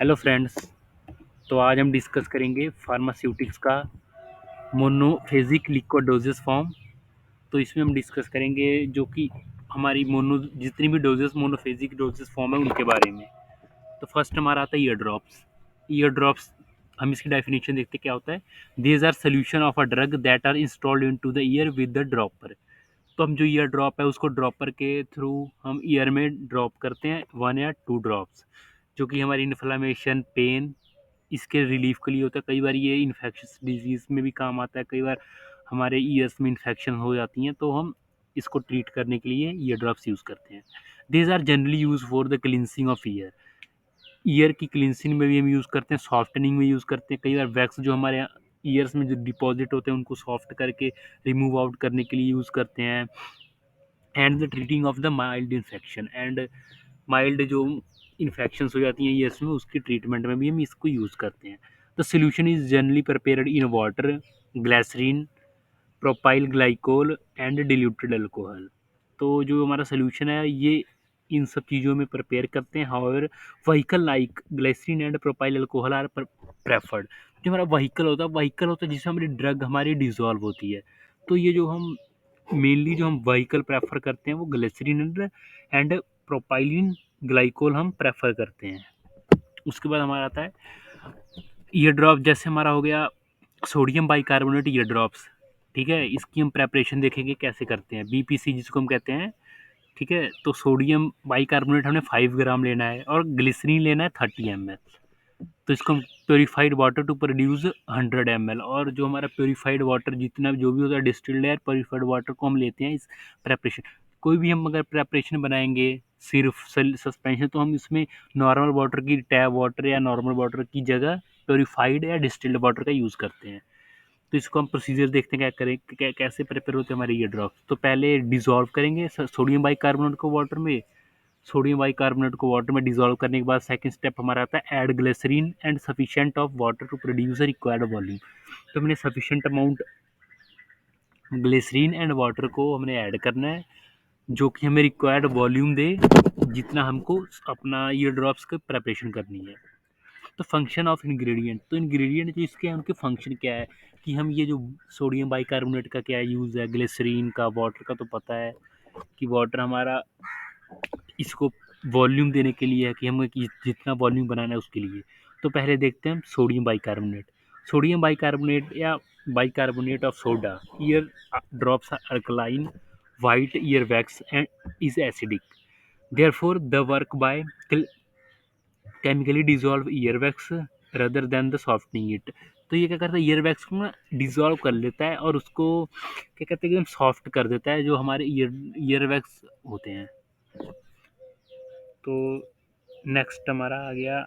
Hello friends. तो आज हम डिस्कस करेंगे फार्मास्यूटिक्स का मोनोफेजिक लिक्विड डोजेस फॉर्म। तो इसमें हम डिस्कस करेंगे जो कि हमारी मोनो जितनी भी डोजेस मोनोफेजिक डोजेस फॉर्म है उनके बारे में। तो फर्स्ट हमारा आता है ईयर ड्रॉप्स। ईयर ड्रॉप्स हम इसकी डेफिनेशन देखते क्या होता है। These are solution of a drug that are installed into the ear with the dropper. तो हम जो ईयर ड्रॉप है उसको ड्रॉपर के थ्रू हम ईयर में ड्रॉप करते हैं 1 या 2 ड्रॉप्स, जो कि हमारी इन्फ्लामेशन पेन इसके रिलीफ के लिए होता है। कई बार ये इन्फेक्शस डिजीज़ में भी काम आता है। कई बार हमारे ईयर्स में इन्फेक्शन हो जाती हैं तो हम इसको ट्रीट करने के लिए ईयर ड्रॉप्स यूज़ करते हैं। These are generally use for the cleansing of ear. Ear की क्लिनसिंग में भी हम यूज़ करते हैं, सॉफ्टनिंग में यूज़ करते हैं। कई बार वैक्स जो हमारे ईयर्स में जो डिपॉजिट होते हैं उनको सॉफ्ट करके रिमूव आउट करने के लिए यूज़ करते हैं। And the treating of the mild infection, and mild जो इन्फेक्शंस हो जाती हैं ईयर्स में उसकी ट्रीटमेंट में भी हम इसको यूज़ करते हैं। The solution is generally prepared in water, glycerine, propyl glycol and diluted alcohol. तो जो हमारा सोल्यूशन है ये इन सब चीज़ों में प्रिपेयर करते हैं। However vehicle like glycerine and propyl alcohol are preferred. जो हमारा व्हीकल होता है जिसमें हमारी ड्रग हमारी डिजॉल्व होती है। तो ये जो हम मेनली जो हम व्हीकल प्रेफर करते हैं वो ग्लिसरीन एंड प्रोपाइलिन ग्लाइकोल हम प्रेफर करते हैं। उसके बाद हमारा आता है ईयर ड्रॉप। जैसे हमारा हो गया सोडियम बाइकार्बोनेट ईयर ड्रॉप्स। ठीक है, इसकी हम प्रेपरेशन देखेंगे कैसे करते हैं। बीपीसी जिसको हम कहते हैं। ठीक है, तो सोडियम बाइकार्बोनेट हमने 5 ग्राम लेना है और ग्लिसरीन लेना है 30 ml। तो इसको हम purified water to produce 100 ml। और जो हमारा प्योरीफाइड वाटर जितना जो भी होता है डिस्टिल्ड एयर प्योरीफाइड वाटर को हम लेते हैं इस प्रेपरेशन। कोई भी हम अगर प्रेपरेशन बनाएंगे सिर्फ सस्पेंशन तो हम इसमें नॉर्मल वाटर की टैप वाटर या नॉर्मल वाटर की जगह प्योरीफाइड या डिस्टिल्ड वाटर का यूज़ करते हैं। तो इसको हम प्रोसीजर देखते हैं क्या करें, कैसे प्रिपेयर होते हैं हमारे ये ड्रॉप्स। तो पहले डिजॉल्व करेंगे सोडियम बाइकार्बोनेट को वाटर में। सोडियम बाइकार्बोनेट को वाटर में डिसॉल्व करने के बाद सेकंड स्टेप हमारा आता है add glycerine and sufficient of water to produce a required volume. तो हमने sufficient amount glycerine and water को हमने ऐड करना है जो कि हमें रिक्वायर्ड वॉल्यूम दे जितना हमको अपना ईयर ड्रॉप्स की प्रिपरेशन करनी है। तो फंक्शन ऑफ इंग्रेडिएंट, तो इंग्रेडिएंट जो इसके हैं उनके फंक्शन क्या है कि हम ये जो सोडियम बाइकार्बोनेट का क्या यूज़ है, ग्लिसरीन का, वाटर का तो पता है कि वाटर हमारा इसको वॉल्यूम देने के लिए है कि हमें जितना वॉल्यूम बनाना है उसके लिए। तो पहले देखते हैं हम सोडियम बाइकार्बोनेट। सोडियम बाइकार्बोनेट या bicarbonate of soda ear drops alkaline white ear wax and is acidic. Therefore the work by chemically dissolve ear wax rather than the softening it. तो ये क्या करता है, ईयर वैक्स को ना dissolve कर लेता है और उसको क्या कहते हैं एकदम सॉफ्ट कर देता है जो हमारे ईयर वैक्स होते हैं। तो नेक्स्ट हमारा आ गया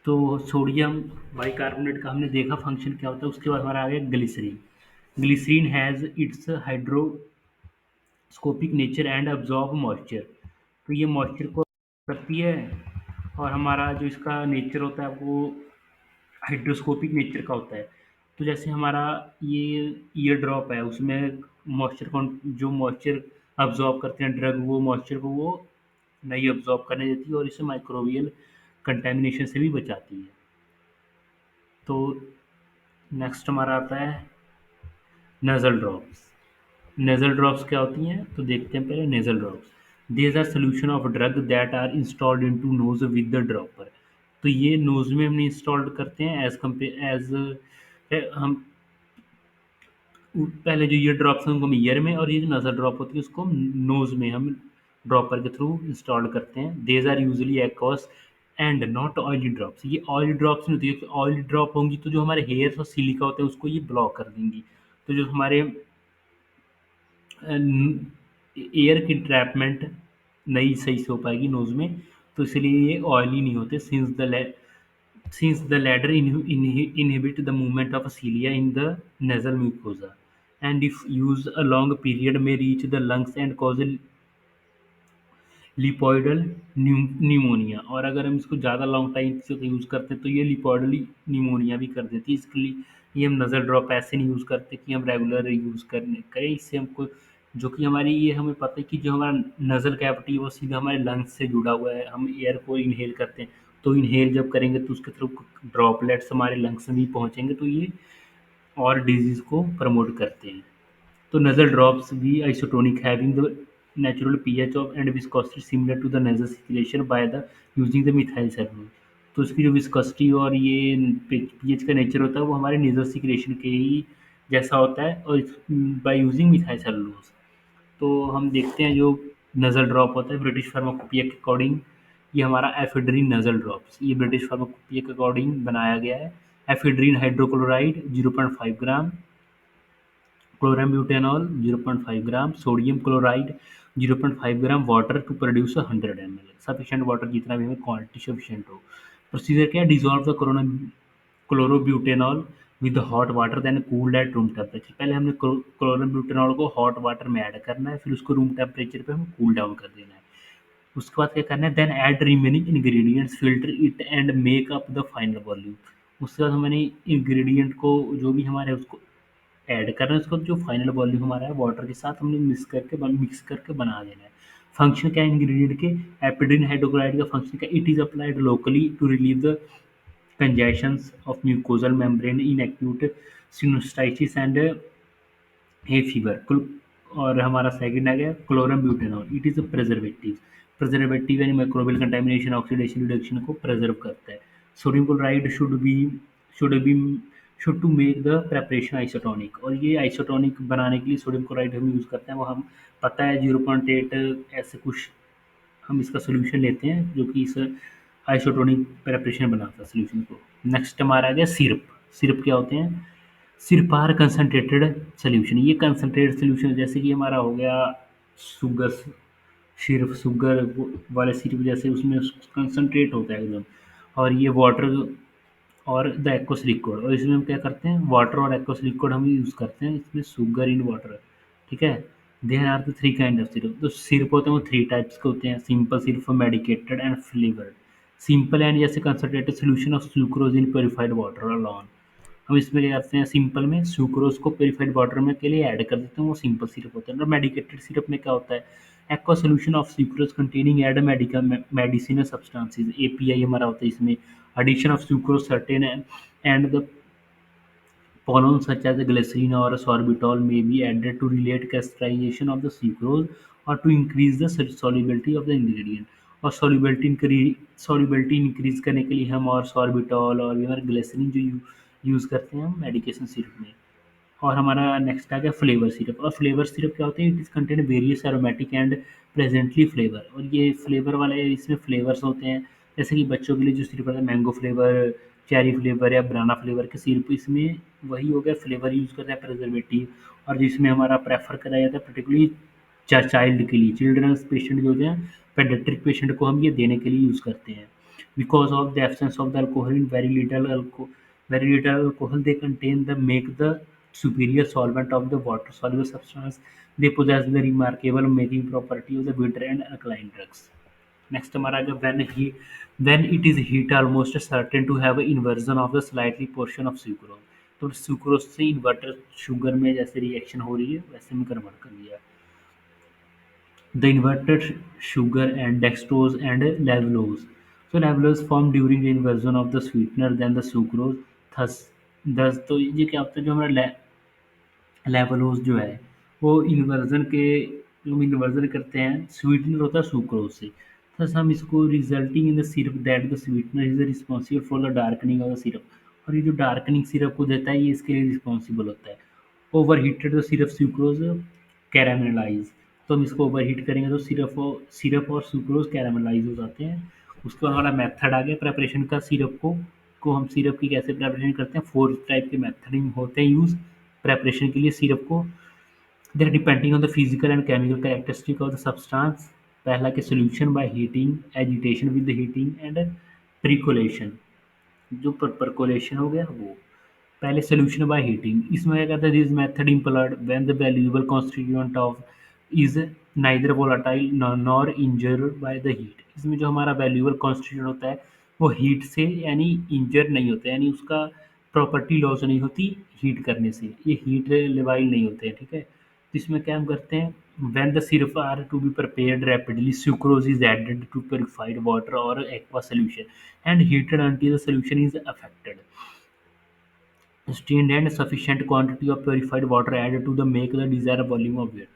तो सोडियम बाइकार्बोनेट का हमने देखा फंक्शन क्या होता है। उसके बाद हमारा आ गया glycerine. Glycerine has its hygroscopic nature and absorb moisture. तो ये मॉइस्चर को करती है और हमारा जो इसका नेचर होता है वो हाइड्रोस्कोपिक नेचर का होता है। तो जैसे हमारा ये ईयर ड्रॉप है उसमें मॉइस्चर को जो मॉइस्चर अब्जॉर्ब करते हैं ड्रग वो मॉइस्चर को वो नहीं अब्जॉर्ब करने देती है और इसे माइक्रोबियल कंटेमिनेशन से भी बचाती है। तो नेक्स्ट हमारा आता है नेज़ल ड्रॉप्स। नेज़ल ड्रॉप्स क्या होती हैं तो देखते हैं पहले nasal drops. These are solution of drug that are installed into nose with the dropper. तो ये नोज में हम इंस्टॉल्ड करते हैं एज कम्पेयर एज हम पहले जो ईयर ड्रॉप्स हैं उनको हम ईयर में और ये जो नज़ल ड्रॉप होती है उसको हम नोज में हम ड्रॉपर के थ्रू इंस्टॉल करते हैं। These are usually aqueous and not oily drops. ये ऑयली ड्रॉप्स नहीं होती है। ऑयली ड्रॉप होंगी तो जो हमारे हेयर्स और सिलिका होते हैं उसको ये ब्लॉक कर देंगी। तो जो हमारे एयर की ट्रैपमेंट नहीं सही से हो पाएगी नोज में। तो इसलिए ये ऑयली नहीं होते since the latter inhibit the movement of cilia in the nasal mucosa and if used a long period may reach the lungs and cause lipoidal pneumonia. और अगर हम इसको ज़्यादा लॉन्ग टाइम से यूज़ करते हैं तो ये लिपोइडल न्यूमोनिया भी कर देती है। इसके लिए ये हम नज़ल ड्रॉप ऐसे नहीं यूज़ करते कि हम रेगुलर यूज़ करें। इससे हमको जो कि हमारी ये हमें पता है कि जो हमारा नज़ल कैविटी है वो सीधा हमारे लंग्स से जुड़ा हुआ है। हम एयर को इनहेल करते हैं, तो इनहेल जब करेंगे तो उसके थ्रू ड्रॉपलेट्स हमारे लंग्स में भी पहुँचेंगे, तो ये और डिजीज़ को प्रमोट करते हैं। तो nasal drops be isotonic, having the natural pH of and viscosity similar to the nasal secretion by the using the methyl cellulose। तो इसकी जो विस्कोसिटी और ये पीएच का नेचर होता है वो हमारे नेजल सिक्रेशन के ही जैसा होता है, और बाय यूजिंग मिथाइल सेलुलोज। तो हम देखते हैं जो नज़ल ड्रॉप होता है ब्रिटिश फार्माकोपिया के अकॉर्डिंग, ये हमारा एफेड्रीन नज़ल ड्रॉप्स, ये ब्रिटिश फार्माकोपिया के अकॉर्डिंग बनाया गया है। Ephedrine hydrochloride 0.5 gram, chlorobutanol 0.5 gram, sodium chloride 0.5 gram, water to produce 100 ml, sufficient water जितना भी हमें क्वांटिटी सफिशिएंट हो। प्रोसीजर क्या है, dissolve the chlorobutanol with hot water then cooled at room temperature. पहले हमने क्लोरोब्यूटेनॉल को हॉट वाटर में ऐड करना है, फिर उसको रूम टेम्परेचर पे हमें कूल डाउन कर देना है। उसके बाद क्या करना है, then add remaining ingredients, filter it and make up the final volume. उसके बाद हमें इंग्रेडिएंट को जो भी हमारे उसको ऐड करना है, उसको जो फाइनल वॉल्यूम हमारा है वाटर के साथ हमने मिक्स करके बना देना है। फंक्शन क्या है इंग्रेडिएंट के, एपिड्रीन हाइड्रोक्लोराइड का फंक्शन क्या, it is applied locally to relieve the congestions of mucosal membrane in acute sinusitis and hay fever। और हमारा सेकंड आ गया chlorobutanol, it is a preservative. Preservative यानी माइक्रोबियल कंटामिनेशन ऑक्सीडेशन रिडक्शन को preserve करता है। Sodium chloride should be should to make the preparation isotonic, और ये आइसोटोनिक बनाने के लिए सोडियम क्लोराइड हम यूज़ करते हैं। वो हम पता है 0.8 ऐसे कुछ हम इसका सोल्यूशन लेते हैं जो कि इस आइसोटोनिक प्रेपरेशन बनाता है सोल्यूशन को। नेक्स्ट हमारा आ गया सिरप। सिरप क्या होते हैं, सिर्फ आर कंसनट्रेटेड सोल्यूशन, ये कंसनट्रेटेड सोल्यूशन जैसे कि हमारा हो गया शुगर सिर्फ शुगर वाले सिरप जैसे, उसमें कंसनट्रेट होता है एकदम, और ये वाटर और द एक्वस लिक्विड, और इसमें हम क्या करते हैं वाटर और एक्वस लिक्विड हम यूज़ करते हैं इसमें शुगर इन वाटर। ठीक है, there are the three kind of syrup. तो सिरप होते हैं वो थ्री टाइप्स के होते हैं, simple syrup, medicated and flavoured. Simple and जैसे concentrated solution of sucrose in purified water alone. हम इसमें क्या करते हैं, सिंपल में सुक्रोज को प्योरीफाइड वाटर में के लिए ऐड कर देते हैं, वो सिंपल सिरप होता है। और मेडिकेटेड सिरप में क्या होता है, aqua solution of sucrose containing add medicinal substances, API हमारा होता है इसमें। Addition of sucrose certain and the pollen such as glycerin or sorbitol may be added to relate crystallization of the sucrose or to increase the solubility of the ingredient। और solubility increase करने के लिए हम और sorbitol और हमारे glycerine जो use करते हैं हम मेडिकेशन सिरप में। और हमारा नेक्स्ट आ गया फ्लेवर सिरप। और फ्लेवर सिरप क्या होते हैं, it is contain various aromatic and presently flavour, और ये फ्लेवर वाले इसमें फ्लेवर्स होते हैं। जैसे कि बच्चों के लिए जो सिरप आता है मैंगो फ्लेवर, चेरी फ्लेवर या बनाना फ्लेवर के सिरप, इसमें वही हो गया फ्लेवर यूज़ करते हैं प्रिजर्वेटिव। और जिसमें हमारा प्रेफर करा जाता है पर्टिकुलरली चाइल्ड के लिए, चिल्ड्रंस पेशेंट जो होते हैं, पेडियाट्रिक पेशेंट को हम ये देने के लिए यूज़ करते हैं। Because of the absence of the alcohol in very little alcohol, they contain the make the superior solvent of the water soluble substance, they possess the remarkable making property of the bitter and alkaline drugs। next हमारा जो when it is heat almost certain to have inversion of the slightly portion of sucrose। तो sucrose से inverter sugar में जैसे reaction हो रही है वैसे में कन्वर्ट कर दिया। The inverted sugar and dextrose and levulose। So levulose form during the inversion of the sweetener than the sucrose। thus तो ये क्या होता है, जो हमारा लेवलोज जो है वो इन्वर्जन के जो हम इन्वर्जन करते हैं स्वीटनर होता है सुक्रोज से। थस हम इसको resulting in the syrup that the sweetener is responsible for the darkening of the syrup. और ये जो डार्कनिंग सिरप को देता है ये इसके लिए रिस्पॉन्सिबल होता है। Over heated the syrup sucrose caramelise. तो हम इसको ओवर हीट करेंगे तो सिरप और सुक्रोज कैरामलाइज हो जाते हैं। उसके बाद हमारा मेथड आ गया प्रेपरेशन का। सिरप को हम सिरप की कैसे प्रेपरेशन करते हैं, 4 टाइप के मेथड होते हैं यूज़ प्रेपरेशन के लिए सिरप को। They are depending on the physical and chemical characteristic of the substance. पहला के solution by heating, agitation with the heating and percolation. जो परकोलेशन हो गया वो पहले सोल्यूशन बाय हीटिंग। इसमें क्या कहता है, this method employed when the valuable constituent of is neither volatile nor injured by the heat. इसमें जो हमारा वैल्यूएबल कॉन्स्टिट्यूएंट होता है वो हीट से यानी इंजर नहीं होता है, यानी उसका प्रॉपर्टी लॉस नहीं होती हीट करने से, ये हीट लेवाइल नहीं होते हैं। ठीक है, तो इसमें क्या हम करते हैं, When the syrup are to be prepared rapidly, sucrose is added to purified water or aqua solution and heated until the solution is affected. Strained and sufficient quantity of purified water added to the make the desired volume of beer.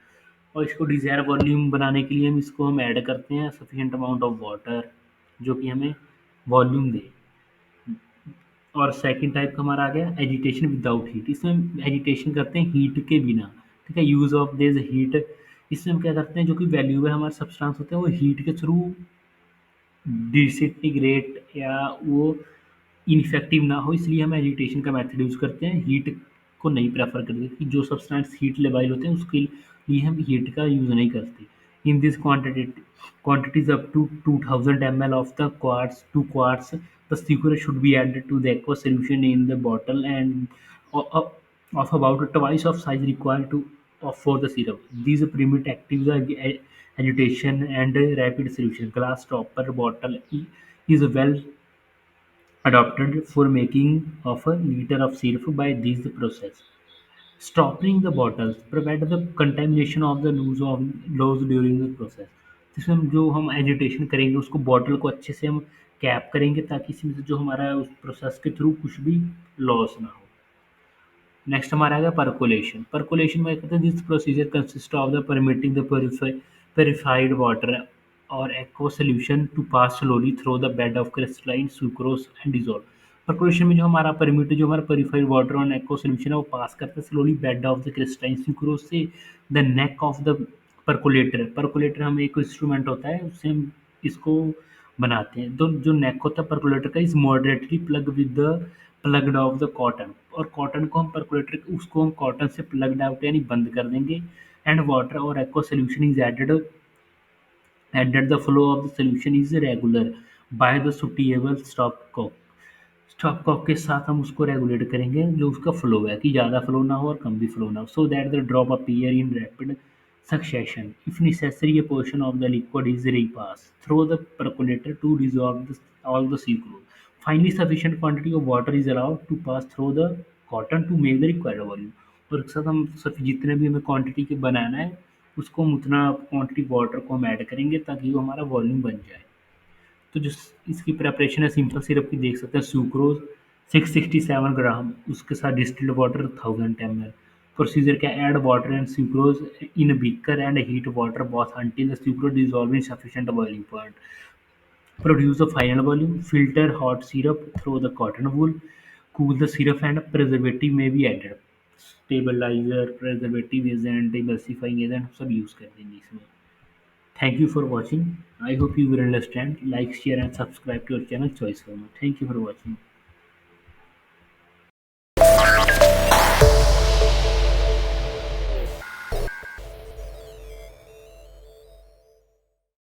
और इसको desire volume बनाने के लिए हम add करते हैं sufficient amount of water, जो कि हमें वॉल्यूम दे। और सेकंड टाइप का हमारा आ गया एजिटेशन विदाउट हीट। इसमें हम एजिटेशन करते हैं हीट के बिना, ठीक है। यूज़ ऑफ दिस हीट, इसमें हम क्या करते हैं, जो कि वैल्यूएबल हमारे सब्सटेंस होते हैं वो हीट के थ्रू डिसइंटीग्रेट या वो इनफेक्टिव ना हो, इसलिए हम एजिटेशन का मेथड यूज़ करते हैं। हीट को नहीं प्रेफर करते कि जो सब्सटेंस हीट लेबाइल होते हैं उसके लिए हम हीट का यूज़ नहीं करते। In this quantities up to 2000 ml of the quartz 2 quarts, the sugar should be added to the aqueous solution in the bottle and of about twice of size required to for the syrup. These permit active agitation and rapid solution. Glass topper bottle is well adopted for making of a liter of syrup by this process. Stopping the bottles prevent the contamination of the loose during the process. जिसमें हम agitation करेंगे उसको bottle को अच्छे से हम cap करेंगे ताकि इसमें से जो हमारा उस प्रोसेस के थ्रू कुछ भी लॉस ना हो। नेक्स्ट हमारा आ गया परकोलेशन। परकोलेशन में कहते हैं this procedure consist of the permitting the purified water or aqueous solution to pass slowly through the bed of crystalline sucrose and dissolve। Percolation में जो हमारा परमिट जो हमारा प्योरीफाइड वाटर और aqueous solution है वो पास करता है slowly bed of the crystalline sucrose से the neck of the percolator. Percolator हमें एक इंस्ट्रूमेंट होता है उससे हम इसको बनाते हैं। तो जो नेक होता है परकोलेटर का is moderately plug with the plugged of the cotton, और कॉटन को हम परकोलेटर उसको हम कॉटन से प्लग्ड आउट यानी बंद कर देंगे। एंड वाटर और aqua solution is added the flow of the solution is regular by the suitable stopcock। Stopcock के साथ हम उसको रेगुलेट करेंगे जो उसका फ्लो है कि ज़्यादा फ्लो ना हो और कम भी फ्लो ना हो, so that the drop appear in rapid succession। If necessary, a portion of the liquid is repassed through the percolator to dissolve all the sucrose। Finally, sufficient quantity of water is allowed to pass through the cotton to make the required volume। और एक साथ हम सब जितने भी हमें quantity के बनाना है उसको हम उतना क्वांटिटी वाटर को हम ऐड करेंगे ताकि वो हमारा वॉल्यूम बन जाए। तो जो इसकी प्रेपरेशन है सिंपल सिरप की देख सकते हैं। सुक्रोज 667 ग्राम, उसके साथ डिस्टिल्ड वाटर 1000 ml। प्रोसीजर क्या, add water and sucrose in beaker and heat water both until the sucrose dissolve in sufficient boiling point. Produce the final volume, filter hot syrup through the cotton wool, cool the syrup and preservative may be added। Stabiliser, preservative agent, emulsifying agent सब use कर देंगे इसमें। Thank you for watching. I hope you will understand. Like, share and subscribe to our channel Choice Farmer. Thank you for watching.